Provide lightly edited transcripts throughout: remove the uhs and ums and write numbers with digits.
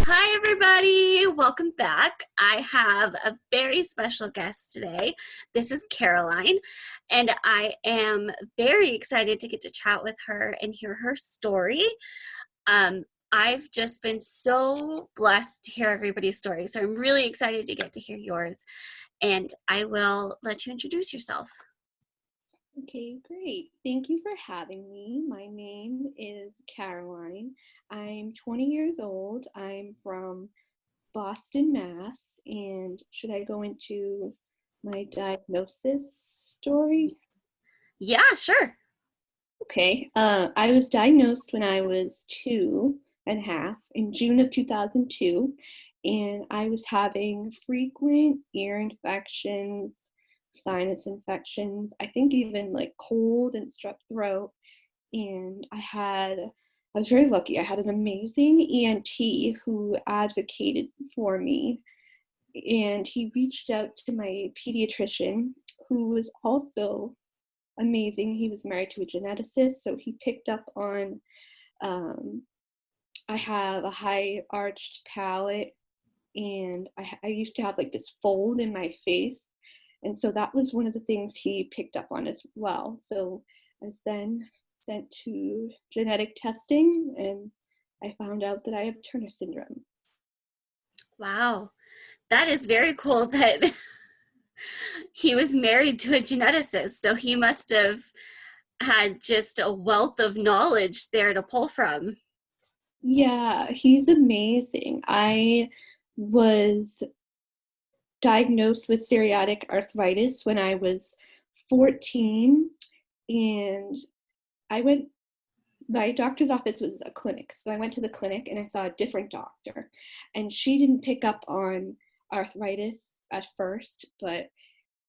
Hi, everybody. Welcome back. I have a very special guest today. This is Caroline, and I am very excited to get to chat with her and hear her story. I've just been so blessed to hear everybody's story, so I'm really excited to get to hear yours. And I will let you introduce yourself. Okay, great. Thank you for having me. My name is Caroline. I'm 20 years old. I'm from Boston, Mass. And should I go into my diagnosis story? Yeah, sure. Okay. I was diagnosed when I was 2.5 in June of 2002, and I was having frequent ear infections, sinus infections, I think even like cold and strep throat. And I was very lucky. I had an amazing ENT who advocated for me, and he reached out to my pediatrician, who was also amazing. He was married to a geneticist, so he picked up on um, I have a high arched palate, and I used to have like this fold in my face. And so that was one of the things he picked up on as well. So I was then sent to genetic testing, and I found out that I have Turner syndrome. Wow. That is very cool that he was married to a geneticist, so he must have had just a wealth of knowledge there to pull from. Yeah, he's amazing. I was diagnosed with psoriatic arthritis when I was 14, and I went my doctor's office was a clinic. So I went to the clinic and I saw a different doctor. And she didn't pick up on arthritis at first, but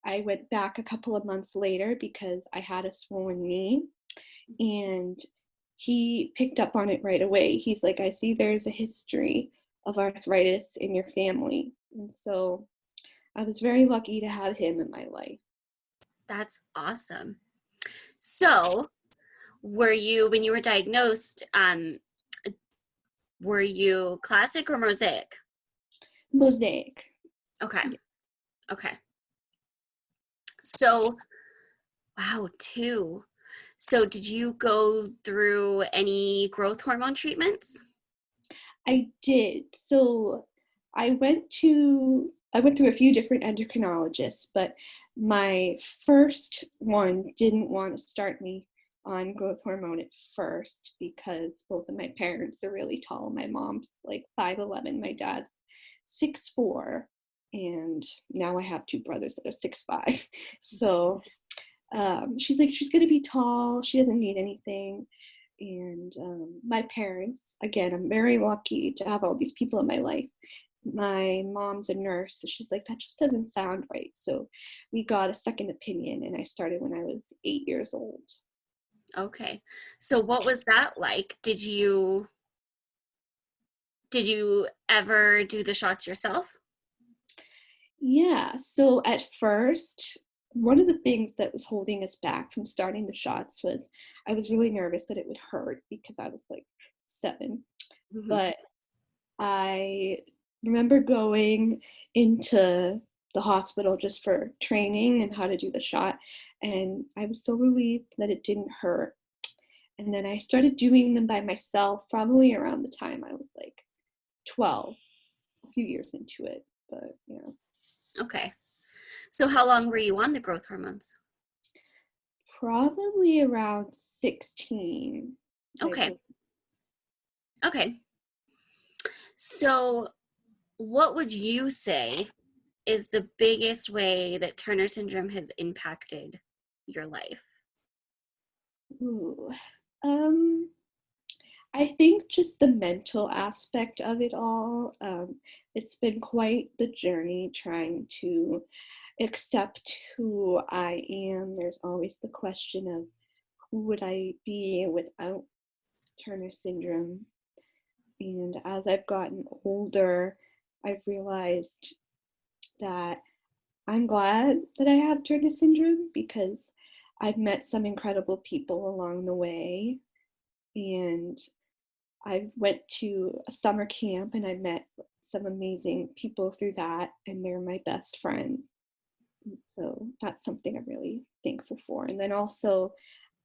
I went back a couple of months later because I had a swollen knee, and he picked up on it right away. He's like, I see there's a history of arthritis in your family. And so I was very lucky to have him in my life. That's awesome. So, were you, when you were diagnosed, were you classic or mosaic? Mosaic. Okay. Okay. So, wow, two. So, did you go through any growth hormone treatments? I did. So I went through a few different endocrinologists, but my first one didn't want to start me on growth hormone at first because both of my parents are really tall. My mom's like 5'11", my dad's 6'4", and now I have two brothers that are 6'5". So she's like, she's gonna be tall. She doesn't need anything. And my parents, again, I'm very lucky to have all these people in my life. My mom's a nurse, so she's like, that just doesn't sound right. So we got a second opinion, and I started when I was 8 years old. Okay. So, what was that like? Did you ever do the shots yourself? Yeah, so at first, one of the things that was holding us back from starting the shots was I was really nervous that it would hurt because I was like 7. Hmm. But I remember going into the hospital just for training and how to do the shot, and I was so relieved that it didn't hurt. And then I started doing them by myself probably around the time I was like 12, a few years into it. But yeah, Okay. So, how long were you on the growth hormones? probably around 16, I Okay. believe. Okay. So, what would you say is the biggest way that Turner syndrome has impacted your life? Ooh. Um, I think just the mental aspect of it all. It's been quite the journey trying to accept who I am. There's always the question of who would I be without Turner syndrome. And as I've gotten older, I've realized that I'm glad that I have Turner syndrome because I've met some incredible people along the way. And I went to a summer camp and I met some amazing people through that, and they're my best friends. So that's something I'm really thankful for. And then also,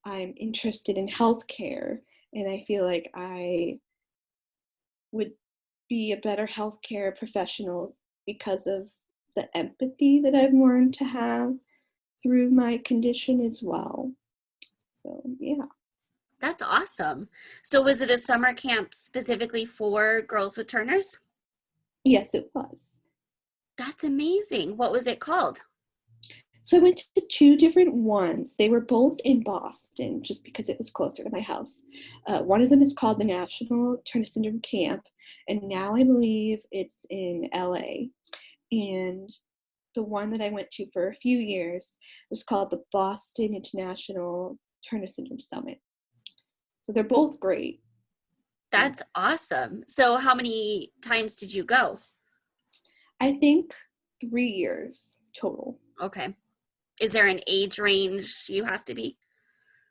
I'm interested in healthcare, and I feel like I would be a better healthcare professional because of the empathy that I've learned to have through my condition as well. So, yeah. That's awesome. So was it a summer camp specifically for girls with Turners? Yes, it was. That's amazing. What was it called? So I went to two different ones. They were both in Boston, just because it was closer to my house. One of them is called the National Turner Syndrome Camp, and now I believe it's in LA. And the one that I went to for a few years was called the Boston International Turner Syndrome Summit. So they're both great. That's awesome. So how many times did you go? I think 3 years total. Okay. Is there an age range you have to be?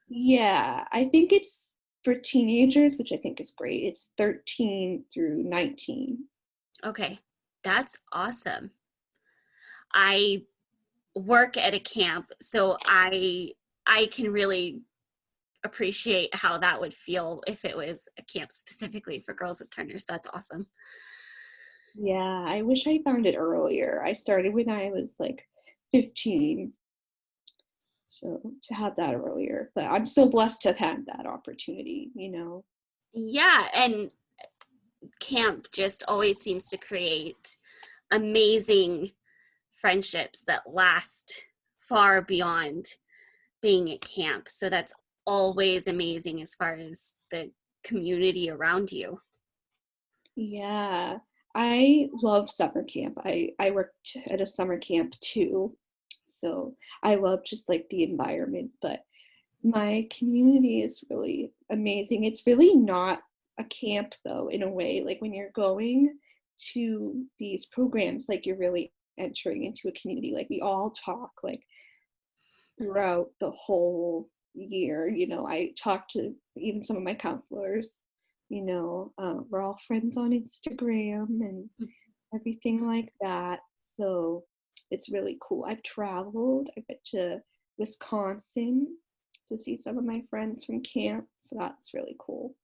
Yeah, I think it's for teenagers, which I think is great. It's 13 through 19. Okay. That's awesome. I work at a camp, so I can really appreciate how that would feel if it was a camp specifically for girls with Turners. That's awesome. Yeah, I wish I found it earlier. I started when I was like 15, so to have that earlier. But I'm so blessed to have had that opportunity. Yeah, and camp just always seems to create amazing friendships that last far beyond being at camp. So that's always amazing as far as the community around you. Yeah, I love summer camp. I worked at a summer camp too, so I love just like the environment. But my community is really amazing. It's really not a camp though, in a way. Like when you're going to these programs, like you're really entering into a community. Like we all talk like throughout the whole year. I talk to even some of my counselors. We're all friends on Instagram and everything like that. So it's really cool. I've traveled. I went to Wisconsin to see some of my friends from camp. So that's really cool.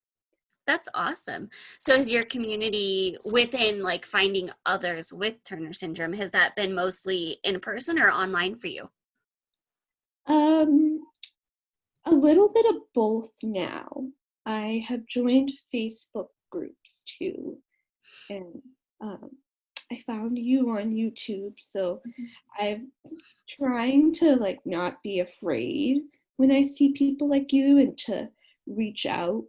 That's awesome. So is your community within like finding others with Turner syndrome, has that been mostly in person or online for you? Um, a little bit of both now. I have joined Facebook groups too, and um, I found you on YouTube, so I'm trying to like not be afraid when I see people like you and to reach out.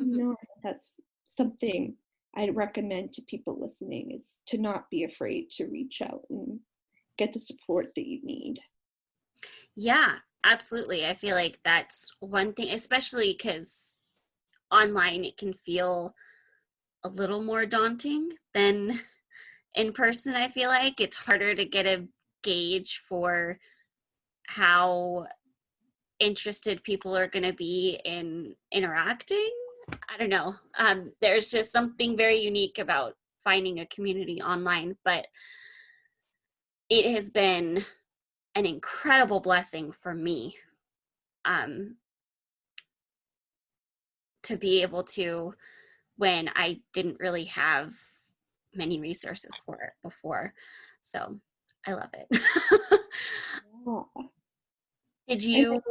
Mm-hmm. That's something I'd recommend to people listening is to not be afraid to reach out and get the support that you need. Yeah, absolutely. I feel like that's one thing, especially because online it can feel a little more daunting than in person. I feel like it's harder to get a gauge for how interested people are going to be in interacting. I don't know. There's just something very unique about finding a community online, but it has been an incredible blessing for me, um, to be able to, when I didn't really have many resources for it before. So I love it. Yeah. Did And you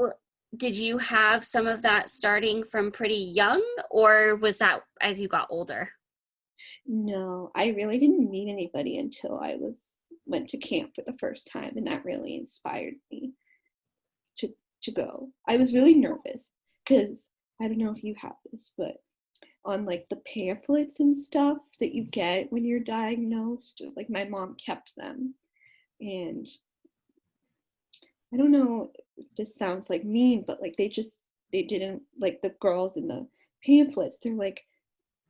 did you have some of that starting from pretty young, or was that as you got older? no, I really didn't meet anybody until I went to camp for the first time, and that really inspired me to to go. I was really nervous because I don't know if you have this, but on like the pamphlets and stuff that you get when you're diagnosed, like my mom kept them, and I don't know if this sounds like mean, but like they didn't like the girls in the pamphlets. They're like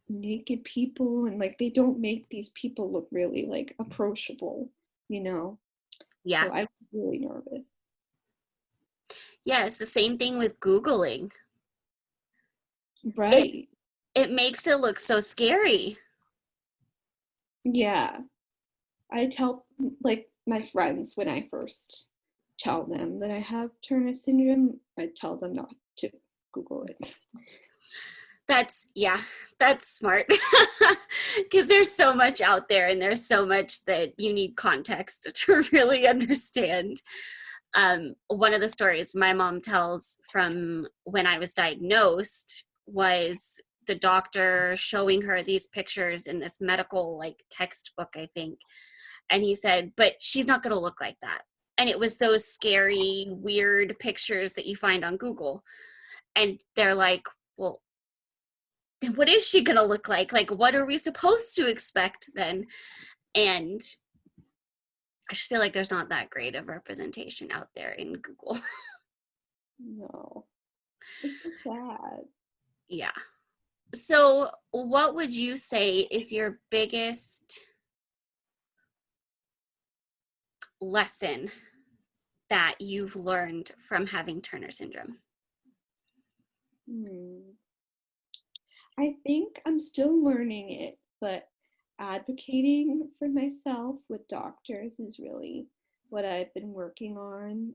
naked people, and like they don't make these people look really like approachable, you know. Yeah. So I was really nervous. Yeah, it's the same thing with Googling. It Right. it makes it look so scary. Yeah. I tell like my friends when I first tell them that I have Turner syndrome, I tell them not to Google it. Yeah, that's smart. Because there's so much out there and there's so much that you need context to really understand. One of the stories my mom tells from when I was diagnosed was the doctor showing her these pictures in this medical like textbook, I think. And he said, but she's not going to look like that. And it was those scary, weird pictures that you find on Google. And they're like, well, then what is she going to look like? Like, what are we supposed to expect then? And I just feel like there's not that great of representation out there in Google. No. It's so sad. Yeah. So, what would you say is your biggest lesson that you've learned from having Turner syndrome? Hmm. I think I'm still learning it, but advocating for myself with doctors is really what I've been working on.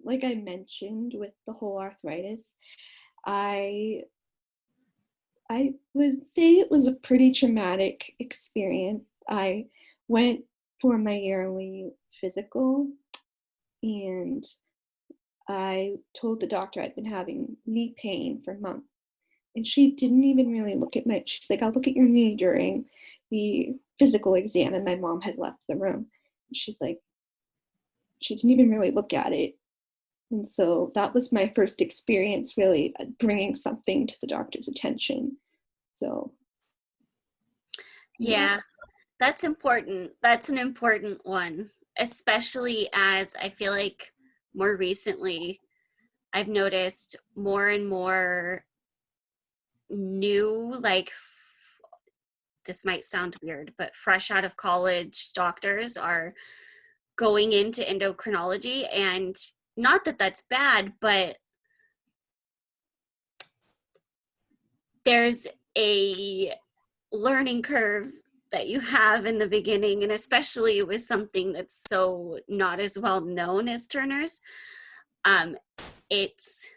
Like I mentioned with the whole arthritis, I I would say it was a pretty traumatic experience. I went for my yearly physical and I told the doctor I'd been having knee pain for months. And she didn't even really look at my, she's like, I'll look at your knee during the physical exam. And my mom had left the room. And she's like, she didn't even really look at it. And so that was my first experience really bringing something to the doctor's attention. So, yeah. Yeah, that's important. That's an important one, especially as I feel like more recently I've noticed more and more new, like, this might sound weird, but fresh out of college doctors are going into endocrinology. And not that that's bad, but there's a learning curve that you have in the beginning, and especially with something that's so not as well known as Turner's. Um, it's,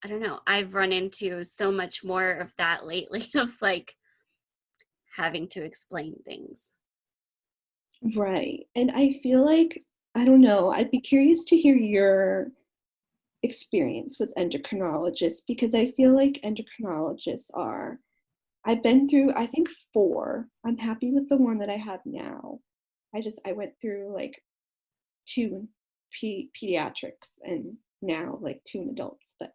I don't know, I've run into so much more of that lately of like having to explain things. Right. And I feel like, I don't know, I'd be curious to hear your experience with endocrinologists because I feel like endocrinologists are, I've been through, I think, four. I'm happy with the one that I have now. I went through like two in pediatrics and now like two in adults, but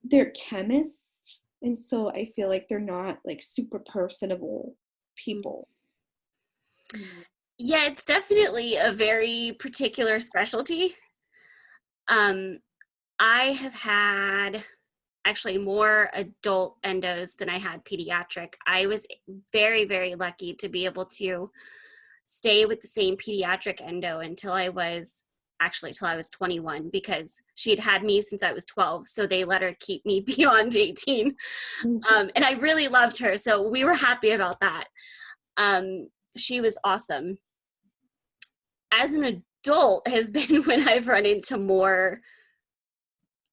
they're chemists. And so I feel like they're not like super personable people. Yeah, it's definitely a very particular specialty. Um, I have had actually more adult endos than I had pediatric. I was very, very lucky to be able to stay with the same pediatric endo until I was actually till I was 21 because she had had me since I was 12. So they let her keep me beyond 18. And I really loved her. So we were happy about that. She was awesome. As an adult has been when I've run into more,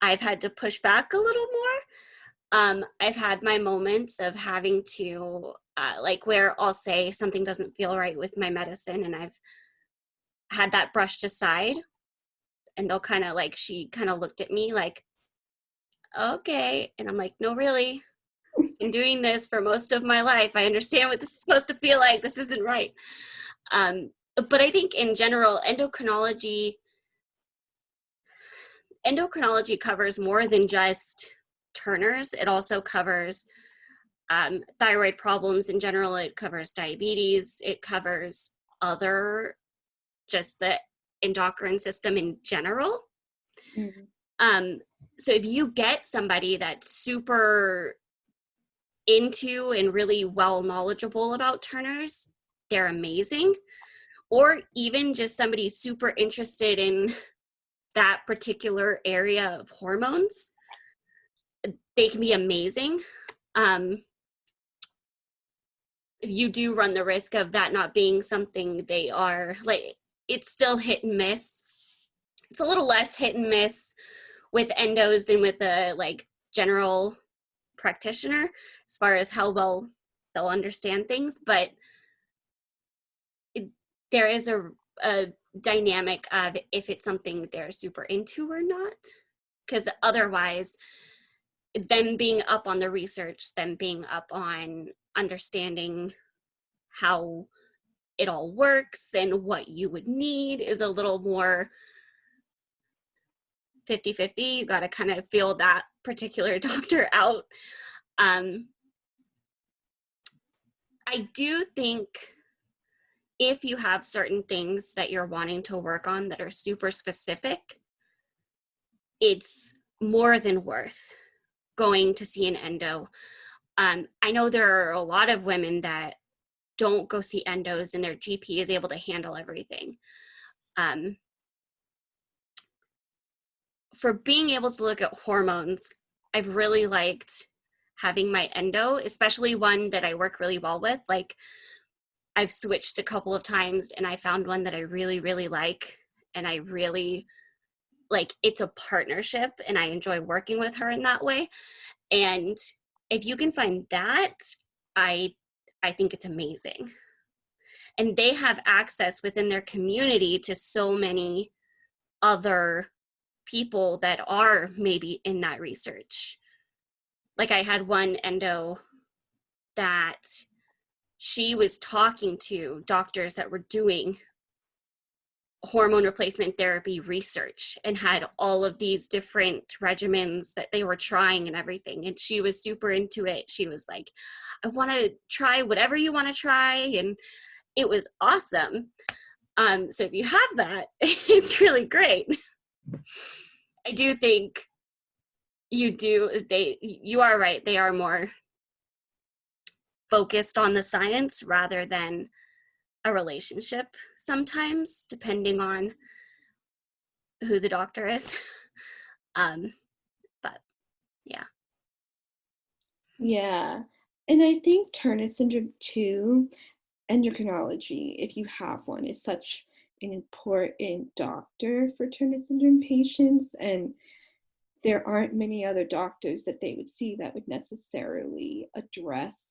I've had to push back a little more. I've had my moments of having to, like, where I'll say something doesn't feel right with my medicine, and I've had that brushed aside, and they'll kind of like, she kind of looked at me like, okay. And I'm like, no, really, I've been doing this for most of my life. I understand what this is supposed to feel like. This isn't right. But I think in general, endocrinology covers more than just Turner's. It also covers thyroid problems in general. It covers diabetes. It covers other, just the endocrine system in general. Mm-hmm. So if you get somebody that's super into and really well knowledgeable about Turner's, they're amazing. Or even just somebody super interested in that particular area of hormones, they can be amazing. you do run the risk of that not being something they are like. It's still hit and miss. It's a little less hit and miss with endos than with a like general practitioner as far as how well they'll understand things, but there is a dynamic of if it's something they're super into or not, because otherwise them being up on the research, them being up on understanding how it all works and what you would need is a little more 50-50. You got to kind of feel that particular doctor out. I do think if you have certain things that you're wanting to work on that are super specific, it's more than worth going to see an endo. I know there are a lot of women that don't go see endos and their GP is able to handle everything. For being able to look at hormones, I've really liked having my endo, especially one that I work really well with. Like, I've switched a couple of times and I found one that I really, really like. And I really like, it's a partnership and I enjoy working with her in that way. And if you can find that, I think it's amazing. And they have access within their community to so many other people that are maybe in that research. Like, I had one endo that she was talking to doctors that were doing hormone replacement therapy research and had all of these different regimens that they were trying and everything. And she was super into it. She was like, I want to try whatever you want to try. And it was awesome. So if you have that, it's really great. I do think you are right. They are more focused on the science rather than a relationship sometimes, depending on who the doctor is. But yeah. Yeah. And I think Turner syndrome too, endocrinology, if you have one, is such an important doctor for Turner syndrome patients. And there aren't many other doctors that they would see that would necessarily address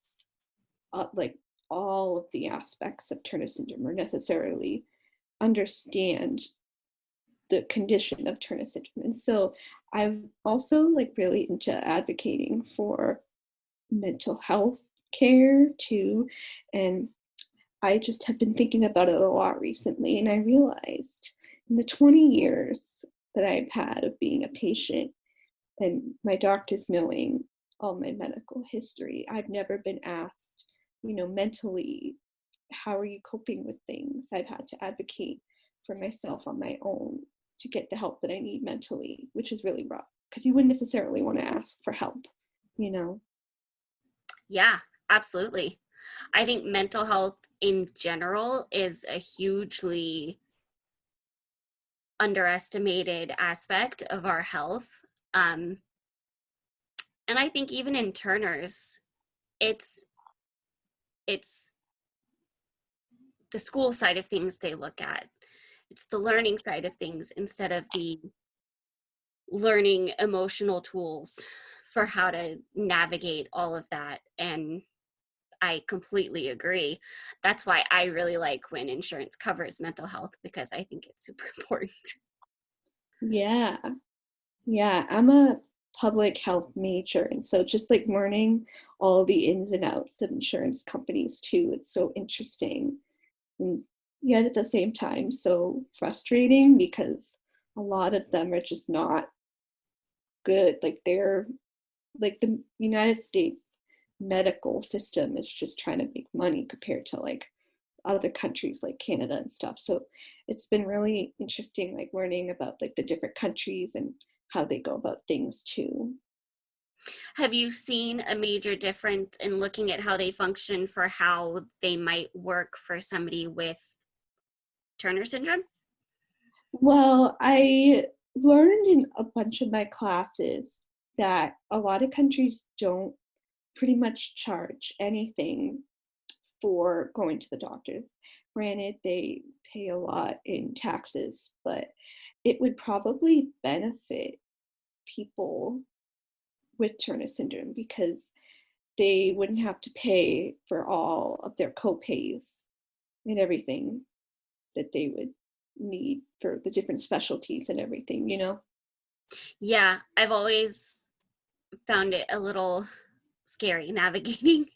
like all of the aspects of Turner syndrome or necessarily understand the condition of Turner syndrome. And so I'm also like really into advocating for mental health care too. And I just have been thinking about it a lot recently. And I realized in the 20 years that I've had of being a patient and my doctors knowing all my medical history, I've never been asked, mentally, how are you coping with things? I've had to advocate for myself on my own to get the help that I need mentally, which is really rough because you wouldn't necessarily want to ask for help, Yeah, absolutely. I think mental health in general is a hugely underestimated aspect of our health. And I think even in Turner's, it's the school side of things they look at. It's the learning side of things instead of the learning emotional tools for how to navigate all of that. And I completely agree. That's why I really like when insurance covers mental health, because I think it's super important. Yeah. Yeah. I'm a public health major. And so just like learning all the ins and outs of insurance companies too, it's so interesting. And yet at the same time, so frustrating because a lot of them are just not good. Like they're like the United States medical system is just trying to make money compared to like other countries like Canada and stuff. So it's been really interesting, like learning about like the different countries and how they go about things too. Have you seen a major difference in looking at how they function for how they might work for somebody with Turner syndrome? Well, I learned in a bunch of my classes that a lot of countries don't pretty much charge anything for going to the doctors. Granted, they pay a lot in taxes, but it would probably benefit people with Turner syndrome because they wouldn't have to pay for all of their co-pays and everything that they would need for the different specialties and everything, you know? Yeah, I've always found it a little scary navigating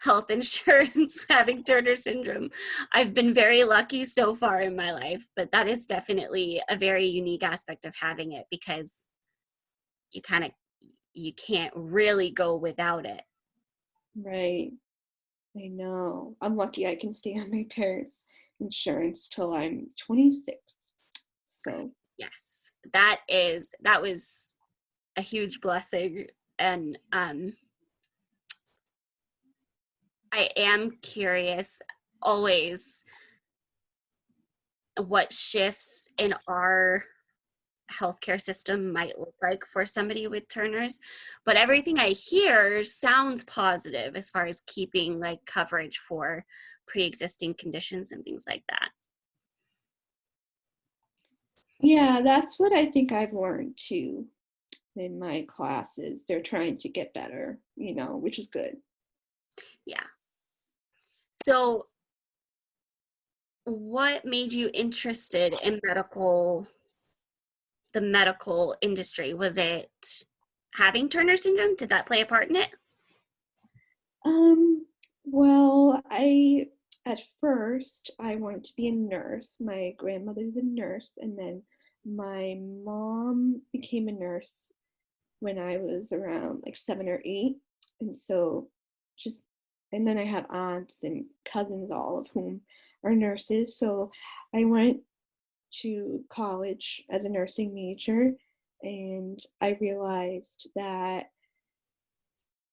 health insurance having Turner syndrome. I've been very lucky so far in my life, but that is definitely a very unique aspect of having it because you kind of you can't really go without it. Right. I know. I'm lucky I can stay on my parents' insurance till I'm 26. So, Yes, that was a huge blessing, and I am curious always what shifts in our healthcare system might look like for somebody with Turner's, but everything I hear sounds positive as far as keeping like coverage for pre-existing conditions and things like that. yeah, that's what I think I've learned too in my classes. They're trying to get better, you know, which is good. Yeah. So what made you interested in the medical industry? Was it having Turner syndrome? Did that play a part in it? Well, at first I wanted to be a nurse. My grandmother's a nurse, and then my mom became a nurse when I was around like 7 or 8. And so just, and then I have aunts and cousins, all of whom are nurses. So I went to college as a nursing major, and I realized that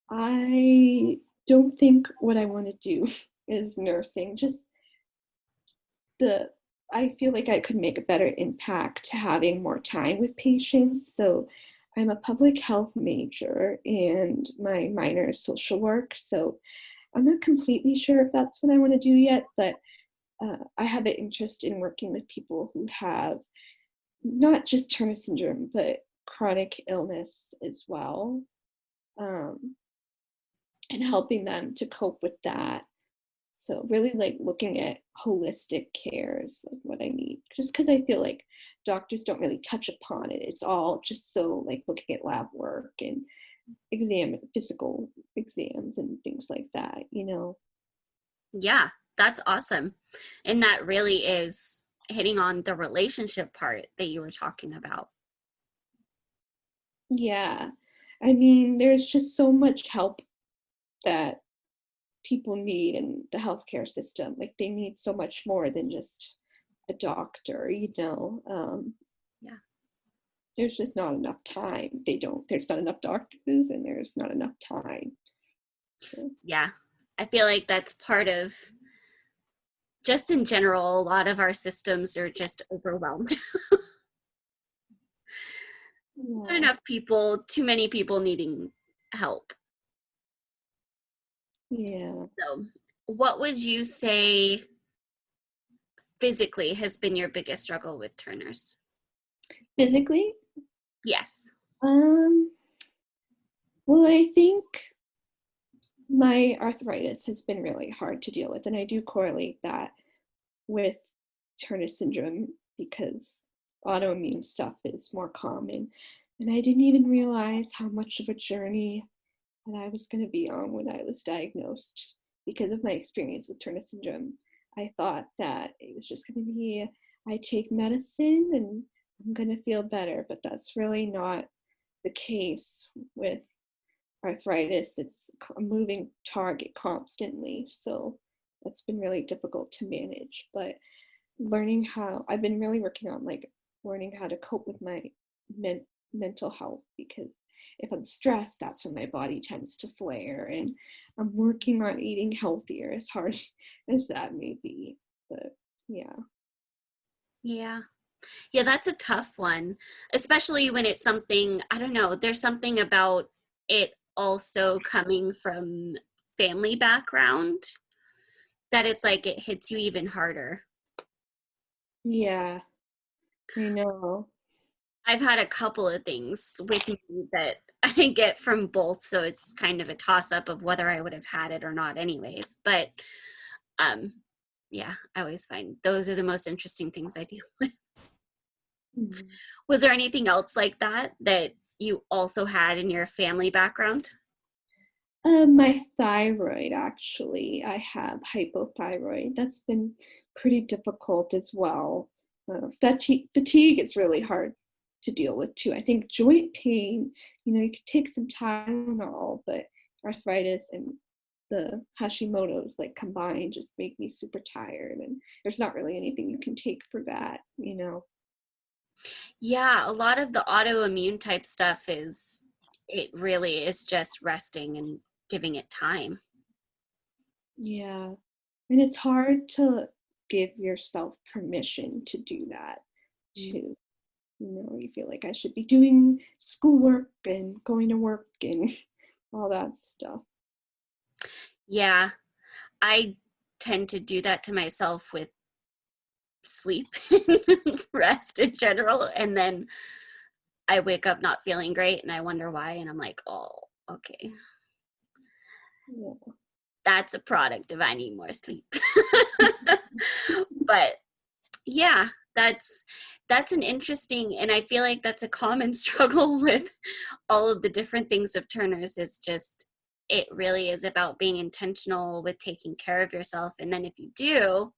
I don't think what I want to do is nursing. Just the I feel like I could make a better impact having more time with patients. So I'm a public health major and my minor is social work. So I'm not completely sure if that's what I want to do yet, but I have an interest in working with people who have not just Turner syndrome, but chronic illness as well, um, and helping them to cope with that. So really like looking at holistic care is like what I need. Just because I feel like doctors don't really touch upon it. It's all just so like looking at lab work and physical exams and things like that, you know? Yeah, that's awesome. And that really is hitting on the relationship part that you were talking about. Yeah. I mean, there's just so much help that people need in the healthcare system. Like they need so much more than just a doctor, you know? Yeah. There's just not enough time. There's not enough doctors and there's not enough time. So, Yeah. I feel like that's part of just in general, a lot of our systems are just overwhelmed. Not yeah. enough people, too many people needing help. Yeah. So, what would you say physically has been your biggest struggle with Turner's? Physically, Yes. um, well, I think my arthritis has been really hard to deal with, and I do correlate that with Turner syndrome because autoimmune stuff is more common. And I didn't even realize how much of a journey that I was going to be on when I was diagnosed because of my experience with Turner syndrome. I thought that it was just going to be, I take medicine and I'm going to feel better, but that's really not the case with arthritis. It's a moving target constantly. So that's been really difficult to manage. But I've been really working on like learning how to cope with my mental health because if I'm stressed, that's when my body tends to flare. And I'm working on eating healthier, as hard as that may be. But yeah. Yeah. Yeah, that's a tough one, especially when it's something, I don't know, there's something about it also coming from family background that it's like it hits you even harder. Yeah, I know. I've had a couple of things with me that I get from both, so it's kind of a toss up of whether I would have had it or not anyways. But um yeah, I always find those are the most interesting things I deal with. Mhm. Was there anything else like that that you also had in your family background? My thyroid, actually, I have hypothyroid. That's been pretty difficult as well. Fatigue is really hard to deal with too. I think joint pain, you could take some Tylenol, but arthritis and the Hashimoto's like combined just make me super tired, and there's not really anything you can take for that. Yeah, a lot of the autoimmune type stuff is, it really is just resting and giving it time. Yeah. And it's hard to give yourself permission to do that too. You feel like I should be doing schoolwork and going to work and all that stuff. Yeah, I tend to do that to myself with sleep and rest in general. And then I wake up not feeling great and I wonder why. And I'm like, oh, okay, Yeah. that's a product of I need more sleep. But yeah, that's an interesting, and I feel like that's a common struggle with all of the different things of Turner's, is just it really is about being intentional with taking care of yourself. And then if you do,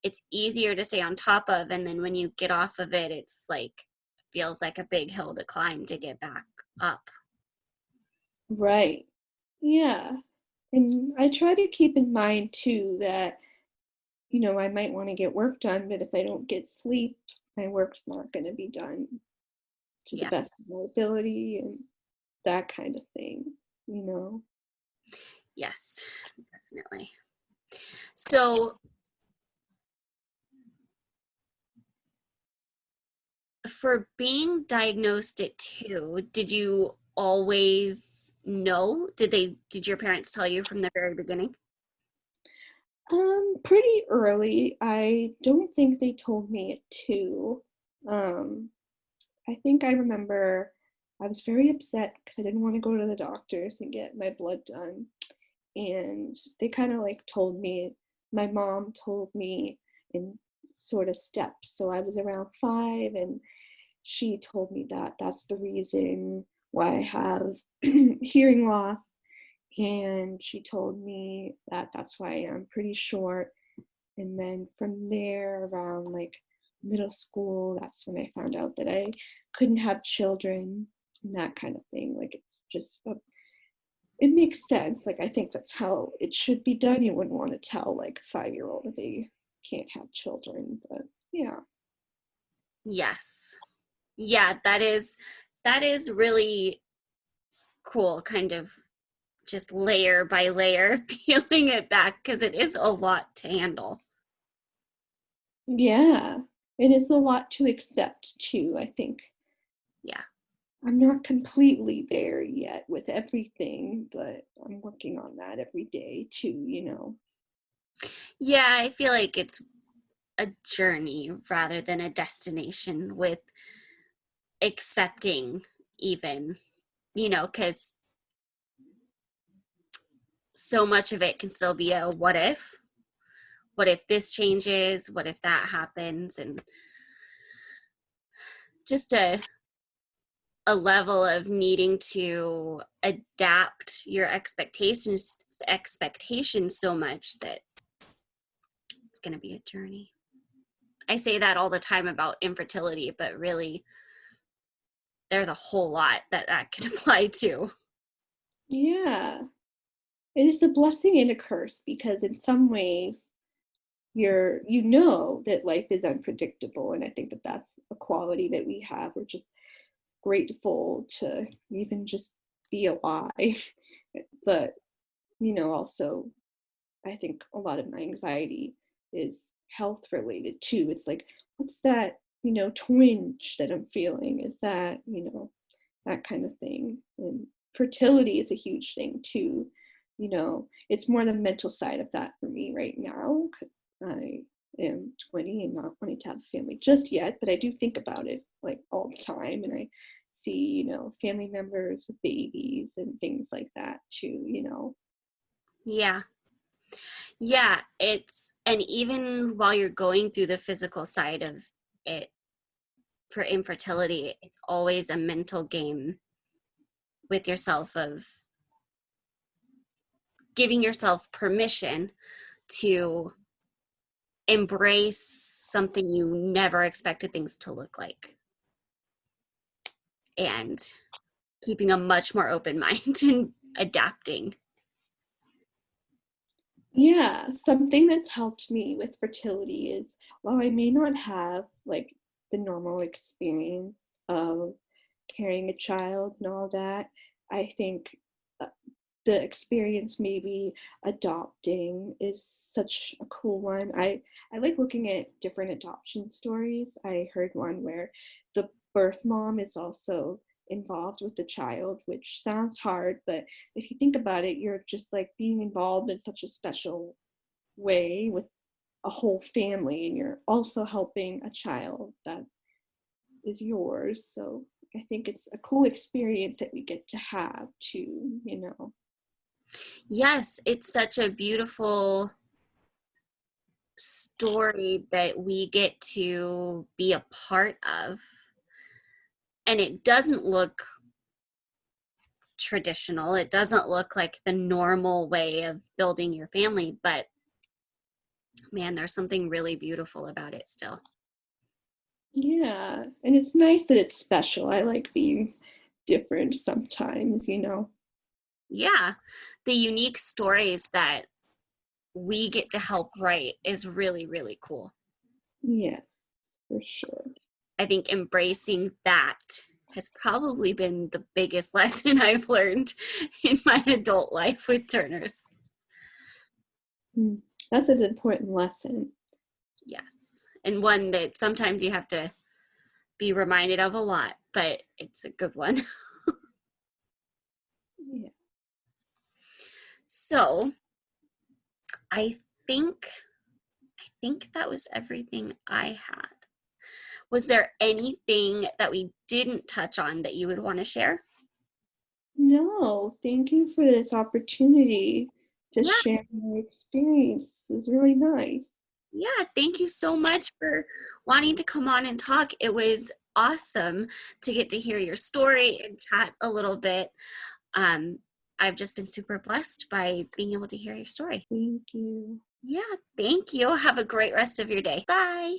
it's easier to stay on top of. And then when you get off of it, it's like feels like a big hill to climb to get back up. Right. Yeah. And I try to keep in mind too that, I might want to get work done, but if I don't get sleep, my work's not going to be done to the Yeah. best of my ability and that kind of thing. Yes, definitely. So for being diagnosed at 2, did you always know? Did your parents tell you from the very beginning? Pretty early. I don't think they told me at 2. Um, I think I remember I was very upset because I didn't want to go to the doctors and get my blood done. And they kind of like told me, my mom told me in sort of steps. So I was around 5, and she told me that that's the reason why I have hearing loss. And she told me that that's why I'm pretty short. And then from there, around like middle school, that's when I found out that I couldn't have children and that kind of thing. Like it's just, it makes sense. Like I think that's how it should be done. You wouldn't want to tell like a 5-year-old that they can't have children, but yeah. Yes. Yeah, that is really cool, kind of just layer by layer peeling it back, because it is a lot to handle. Yeah. It is a lot to accept too, I think. Yeah. I'm not completely there yet with everything, but I'm working on that every day too. Yeah, I feel like it's a journey rather than a destination with accepting, even, because so much of it can still be a what if. What if this changes? What if that happens? And just a level of needing to adapt your expectations so much that it's going to be a journey. I say that all the time about infertility, but really there's a whole lot that can apply to. Yeah. It is a blessing and a curse because in some ways you know that life is unpredictable, and I think that that's a quality that we have. We're just grateful to even just be alive. But also I think a lot of my anxiety is health related too. It's like, what's that twinge that I'm feeling? Is that that kind of thing. And fertility is a huge thing too. it's more the mental side of that for me right now. 'Cause I am 20 and not wanting to have a family just yet, but I do think about it like all the time, and I see, family members with babies and things like that too. Yeah. Yeah, and even while you're going through the physical side of it for infertility, it's always a mental game with yourself of giving yourself permission to embrace something you never expected things to look like, and keeping a much more open mind and adapting. Yeah, something that's helped me with fertility is while I may not have like the normal experience of carrying a child and all that, I think uh, the experience maybe adopting is such a cool one. I like looking at different adoption stories. I heard one where the birth mom is also involved with the child, which sounds hard, but if you think about it, you're just like being involved in such a special way with a whole family, and you're also helping a child that is yours. So I think it's a cool experience that we get to have too. Yes, it's such a beautiful story that we get to be a part of. And it doesn't look traditional. It doesn't look like the normal way of building your family, but man, there's something really beautiful about it still. Yeah, and it's nice that it's special. I like being different sometimes. Yeah, the unique stories that we get to help write is really, really cool. Yes, for sure. I think embracing that has probably been the biggest lesson I've learned in my adult life with Turners. Mm, that's an important lesson. Yes. And one that sometimes you have to be reminded of a lot, but it's a good one. Yeah. So I think I think that was everything I had. Was there anything that we didn't touch on that you would want to share? No, thank you for this opportunity to Yeah, share my experience. It's really nice. yeah. Thank you so much for wanting to come on and talk. It was awesome to get to hear your story and chat a little bit. Um, I've just been super blessed by being able to hear your story. Thank you. Yeah, thank you. Have a great rest of your day. Bye.